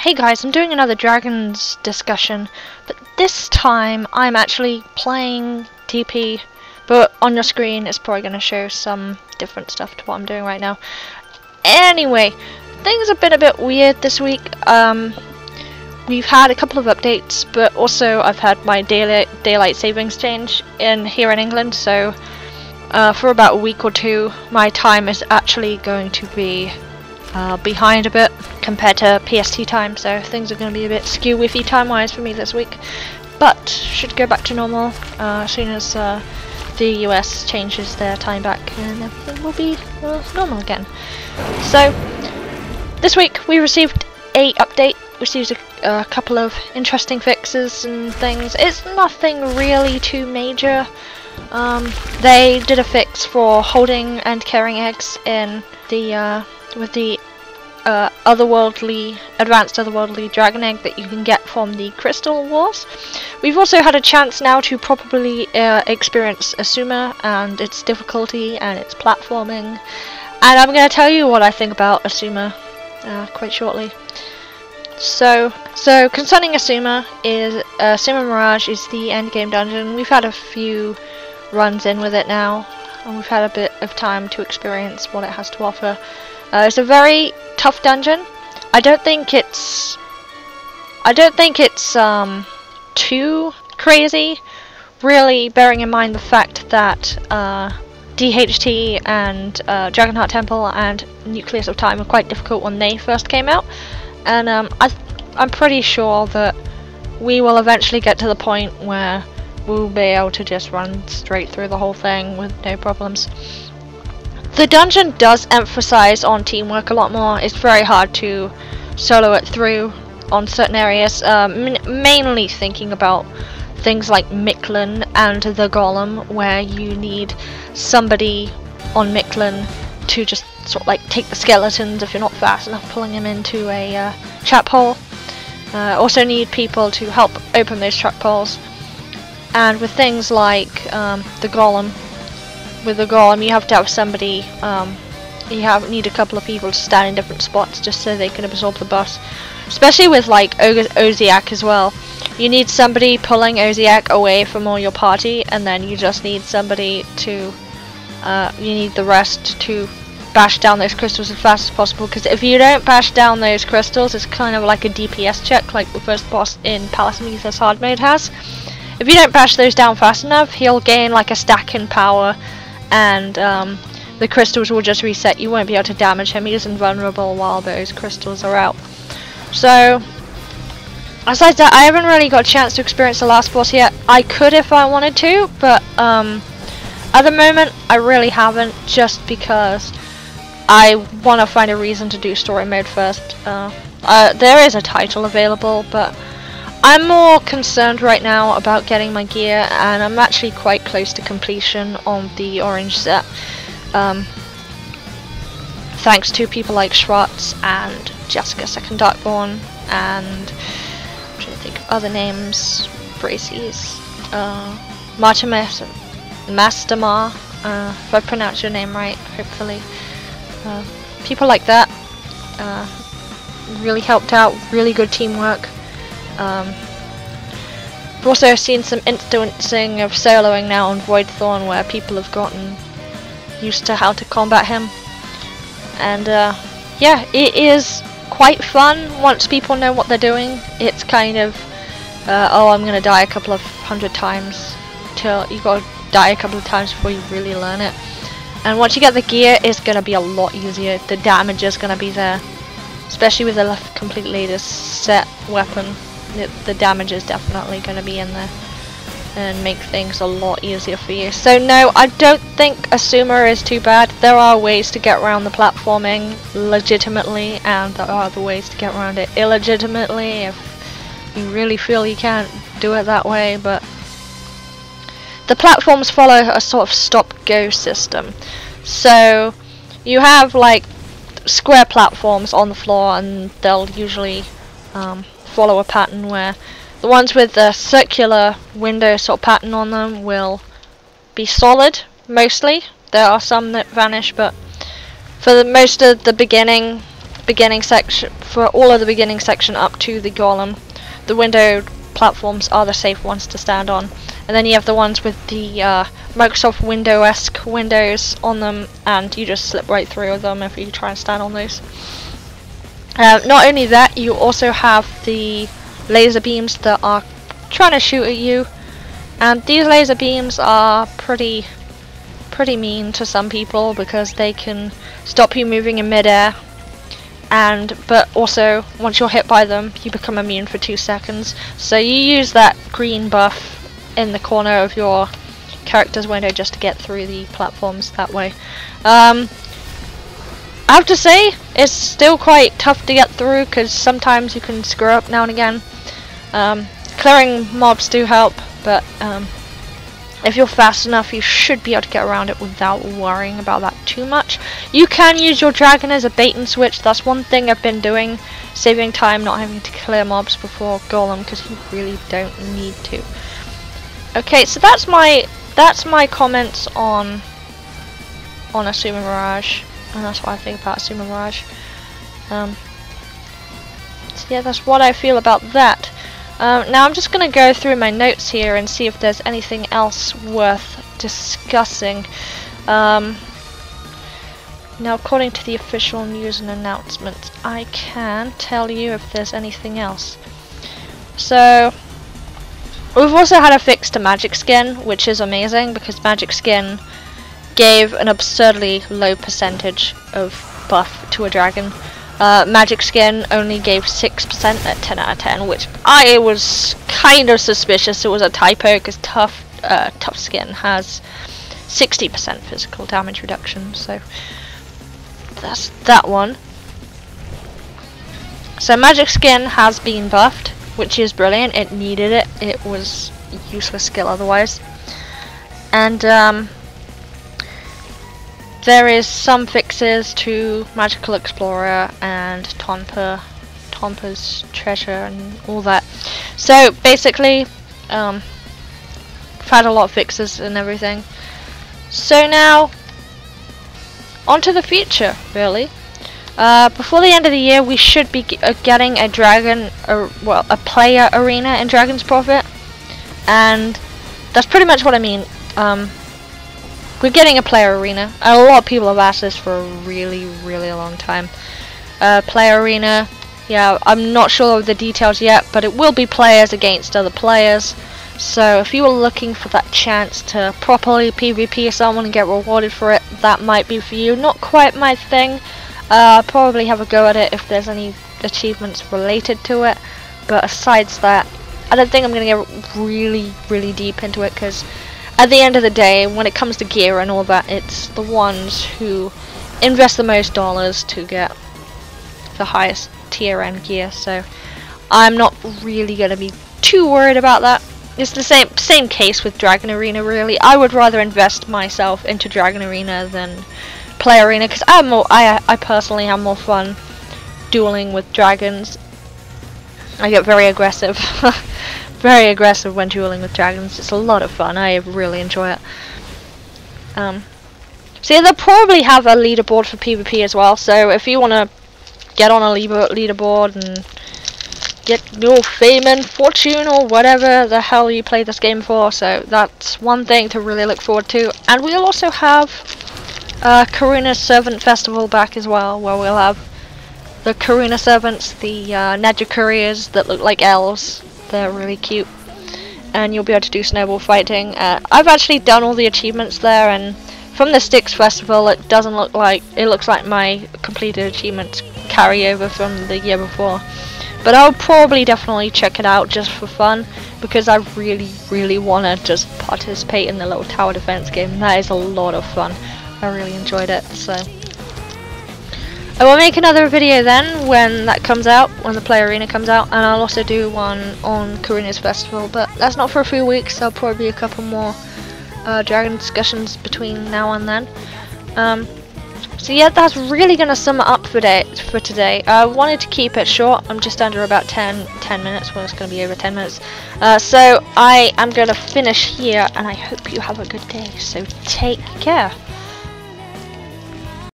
Hey guys, I'm doing another Dragons discussion, but this time I'm actually playing TP, but on your screen it's probably going to show some different stuff to what I'm doing right now. Anyway, things have been a bit weird this week. We've had a couple of updates, but also I've had my daylight savings change here in England, so for about a week or two my time is actually going to be behind a bit compared to PST time, so things are going to be a bit skew-whiffy time-wise for me this week, but should go back to normal as soon as the US changes their time back and everything will be normal again. So this week we received a update, received a couple of interesting fixes and things. It's nothing really too major. They did a fix for holding and carrying eggs in the with the advanced otherworldly dragon egg that you can get from the Crystal Wars. We've also had a chance now to properly experience Asuma and its difficulty and its platforming, and I'm going to tell you what I think about Asuma quite shortly. So concerning Asuma, Asuma Mirage is the end game dungeon. We've had a few runs in with it now, and we've had a bit of time to experience what it has to offer. It's a very tough dungeon. I don't think it's too crazy, really, bearing in mind the fact that DHT and Dragonheart Temple and Nucleus of Time were quite difficult when they first came out, and I'm pretty sure that we will eventually get to the point where we'll be able to just run straight through the whole thing with no problems. The dungeon does emphasize on teamwork a lot more. It's very hard to solo it through on certain areas, mainly thinking about things like Mictlan and the Golem, where you need somebody on Mictlan to just sort of like take the skeletons if you're not fast enough pulling them into a trap hole. Also need people to help open those trap holes. And with things like the Golem, with the Golem you have to have somebody, need a couple of people to stand in different spots just so they can absorb the buffs. Especially with like Oziak as well. You need somebody pulling Oziak away from all your party, and then you just need somebody to, you need the rest to bash down those crystals as fast as possible, because if you don't bash down those crystals, it's kind of like a DPS check like the first boss in Palace Metha's hard mode has. If you don't bash those down fast enough, he'll gain like a stack in power, and the crystals will just reset. You won't be able to damage him. He's invulnerable while those crystals are out. So besides that, I haven't really got a chance to experience the last boss yet. I could if I wanted to, but at the moment I really haven't, just because I want to find a reason to do story mode first. There is a title available, but I'm more concerned right now about getting my gear, and I'm actually quite close to completion on the orange set. Thanks to people like Schwartz and Jessica Second Darkborn and I'm trying to think of other names, Braces, Mastamar, if I pronounce your name right, hopefully. People like that really helped out, really good teamwork. I've also seen some instancing of soloing now on Voidthorn, where people have gotten used to how to combat him, and yeah, it is quite fun once people know what they're doing. It's kind of oh, I'm gonna die a couple of hundred times, till you gotta die a couple of times before you really learn it, and once you get the gear it's gonna be a lot easier. The damage is gonna be there, especially with the complete latest set weapon. The damage is definitely going to be in there and make things a lot easier for you. So no, I don't think Asuma is too bad. There are ways to get around the platforming legitimately, and there are other ways to get around it illegitimately if you really feel you can't do it that way. But the platforms follow a sort of stop-go system. So you have like square platforms on the floor, and they'll usually follow a pattern where the ones with the circular window sort of pattern on them will be solid mostly. There are some that vanish, but for most of the beginning beginning section, for all of the beginning section up to the golem, the window platforms are the safe ones to stand on. And then you have the ones with the Microsoft Windows-esque windows on them, and you just slip right through them if you try and stand on those. Not only that, you also have the laser beams that are trying to shoot at you, and these laser beams are pretty mean to some people because they can stop you moving in midair, but also once you're hit by them you become immune for 2 seconds, so you use that green buff in the corner of your character's window just to get through the platforms that way. I have to say it's still quite tough to get through because sometimes you can screw up now and again. Clearing mobs do help, but if you're fast enough you should be able to get around it without worrying about that too much. You can use your dragon as a bait and switch. That's one thing I've been doing, saving time, not having to clear mobs before golem, because you really don't need to. Okay, so that's my comments on Asuma Mirage, and that's what I think about Asuma Mirage. So yeah, that's what I feel about that. Now I'm just going to go through my notes here and see if there's anything else worth discussing. Now, according to the official news and announcements, I can tell you if there's anything else. So, we've also had a fix to Magic Skin, which is amazing because Magic Skin gave an absurdly low percentage of buff to a dragon. Magic Skin only gave 6% at 10 out of 10, which I was kind of suspicious it was a typo because Tough Skin has 60% physical damage reduction, so that's that one. So Magic Skin has been buffed, which is brilliant. It needed it. It was a useless skill otherwise. And there is some fixes to Magical Explorer and Tonpa's treasure and all that. So basically, I've had a lot of fixes and everything. So now, on to the future, really. Before the end of the year, we should be getting a a player arena in Dragon's Prophet, and that's pretty much what I mean. We're getting a player arena. A lot of people have asked this for a really long time. Player arena, yeah, I'm not sure of the details yet, but it will be players against other players. So if you were looking for that chance to properly PvP someone and get rewarded for it, that might be for you. Not quite my thing. I'll probably have a go at it if there's any achievements related to it. But besides that, I don't think I'm going to get really deep into it, because at the end of the day, when it comes to gear and all that, it's the ones who invest the most dollars to get the highest tier end gear, so I'm not really going to be too worried about that. It's the same case with Dragon Arena, really. I would rather invest myself into Dragon Arena than Player Arena, because I personally have more fun dueling with dragons. I get very aggressive. Very aggressive when dueling with dragons. It's a lot of fun. I really enjoy it. So yeah, they'll probably have a leaderboard for PvP as well. So if you want to get on a leaderboard and get your fame and fortune or whatever the hell you play this game for, so that's one thing to really look forward to. And we'll also have Karuna's Servant Festival back as well, where we'll have the Karuna Servants, the Nadja Couriers that look like elves. They're really cute, and you'll be able to do snowball fighting. I've actually done all the achievements there, and from the Styx Festival, it looks like my completed achievements carry over from the year before. But I'll probably definitely check it out just for fun, because I really want to just participate in the little tower defense game. That is a lot of fun. I really enjoyed it, so I will make another video then when that comes out, when the Player Arena comes out, and I'll also do one on Karuna's Festival, but that's not for a few weeks. There'll probably be a couple more Dragon discussions between now and then. So yeah, that's really going to sum it up for today. I wanted to keep it short. I'm just under about 10 minutes, well, it's going to be over 10 minutes. So I am going to finish here, and I hope you have a good day, so take care.